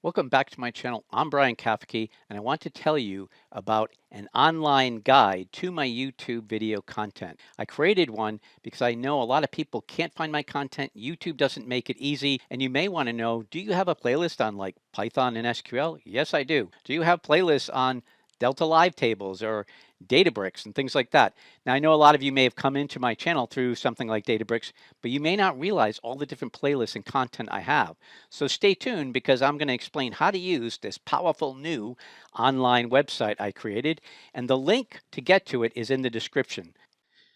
Welcome back to my channel. I'm Brian Kafke, and I want to tell you about an online guide to my YouTube video content. I created one because I know a lot of people can't find my content. YouTube doesn't make it easy, and you may want to know, do you have a playlist on like Python and SQL? Yes, I do. Do you have playlists on Delta Live tables or Databricks and things like that? Now, I know a lot of you may have come into my channel through something like Databricks, but you may not realize all the different playlists and content I have. So stay tuned because I'm going to explain how to use this powerful new online website I created, and the link to get to it is in the description.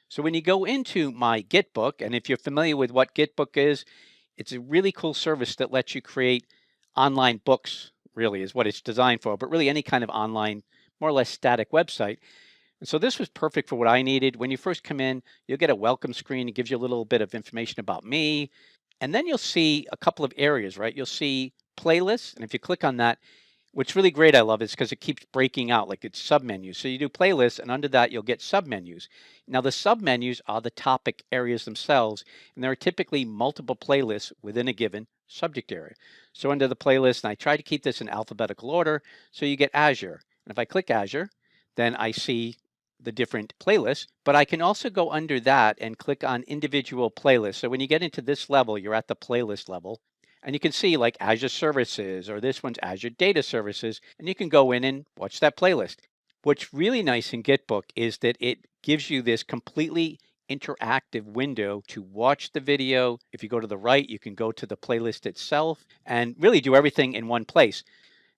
So when you go into my Gitbook, and if you're familiar with what Gitbook is, it's a really cool service that lets you create online books, really is what it's designed for, but really any kind of online, more or less static website. And so this was perfect for what I needed. When you first come in, you'll get a welcome screen. It gives you a little bit of information about me. And then you'll see a couple of areas, right? You'll see playlists. And if you click on that, what's really great I love is because it keeps breaking out like it's submenus. So you do playlists, and under that, you'll get submenus. Now, the submenus are the topic areas themselves, and there are typically multiple playlists within a given subject area. So under the playlist, and I try to keep this in alphabetical order, so you get Azure. And if I click Azure, then I see the different playlists, but I can also go under that and click on individual playlists. So when you get into this level, you're at the playlist level, and you can see like Azure Services, or this one's Azure Data Services, and you can go in and watch that playlist. What's really nice in Gitbook is that it gives you this completely interactive window to watch the video. If you go to the right, you can go to the playlist itself and really do everything in one place.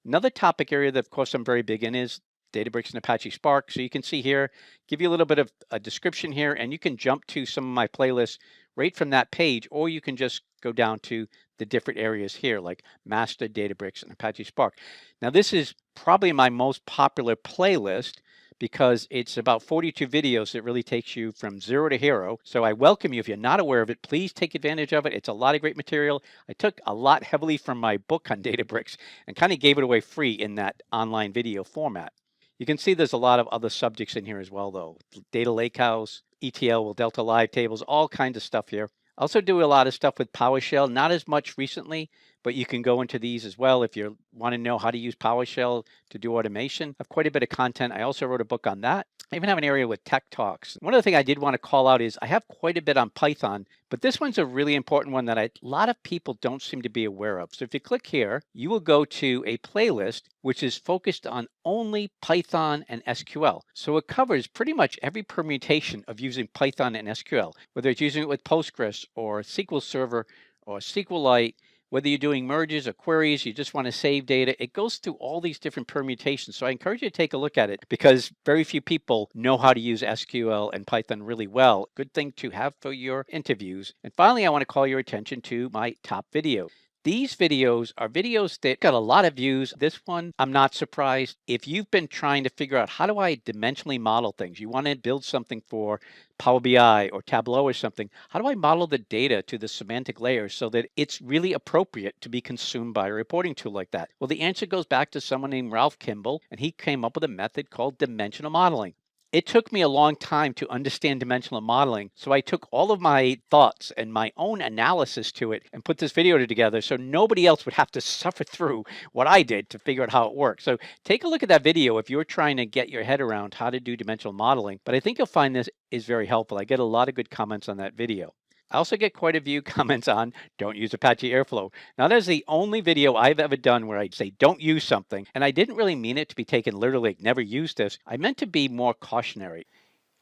Another topic area that, of course, I'm very big in is Databricks and Apache Spark. So you can see here, give you a little bit of a description here, and you can jump to some of my playlists right from that page, or you can just go down to the different areas here, like Master, Databricks, and Apache Spark. Now, this is probably my most popular playlist because it's about 42 videos that really takes you from zero to hero. So I welcome you. If you're not aware of it, please take advantage of it. It's a lot of great material. I took a lot heavily from my book on Databricks and kind of gave it away free in that online video format. You can see there's a lot of other subjects in here as well, though. Data Lakehouse, ETL with Delta Live tables, all kinds of stuff here. I also do a lot of stuff with PowerShell, not as much recently, but you can go into these as well if you want to know how to use PowerShell to do automation. I have quite a bit of content. I also wrote a book on that. I even have an area with Tech Talks. One of the things I did want to call out is I have quite a bit on Python, but this one's a really important one that a lot of people don't seem to be aware of. So if you click here, you will go to a playlist which is focused on only Python and SQL. So it covers pretty much every permutation of using Python and SQL, whether it's using it with Postgres or SQL Server or SQLite. Whether you're doing merges or queries, you just want to save data, it goes through all these different permutations. So I encourage you to take a look at it because very few people know how to use SQL and Python really well. Good thing to have for your interviews. And finally, I want to call your attention to my top video. These videos are videos that got a lot of views. This one, I'm not surprised. If you've been trying to figure out how do I dimensionally model things, you want to build something for Power BI or Tableau or something, how do I model the data to the semantic layer so that it's really appropriate to be consumed by a reporting tool like that? Well, the answer goes back to someone named Ralph Kimball, and he came up with a method called dimensional modeling. It took me a long time to understand dimensional modeling, so I took all of my thoughts and my own analysis to it and put this video together so nobody else would have to suffer through what I did to figure out how it works. So take a look at that video if you're trying to get your head around how to do dimensional modeling, but I think you'll find this is very helpful. I get a lot of good comments on that video. I also get quite a few comments on don't use Apache Airflow. Now, that's the only video I've ever done where I say don't use something, and I didn't really mean it to be taken literally, like, never use this. I meant to be more cautionary.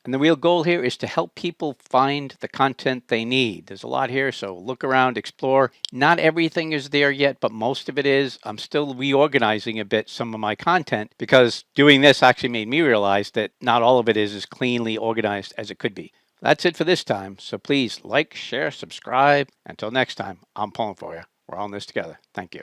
And the real goal here is to help people find the content they need. There's a lot here, so look around, explore. Not everything is there yet, but most of it is. I'm still reorganizing a bit some of my content because doing this actually made me realize that not all of it is as cleanly organized as it could be. That's it for this time. So please like, share, subscribe. Until next time, I'm pulling for you. We're all in this together. Thank you.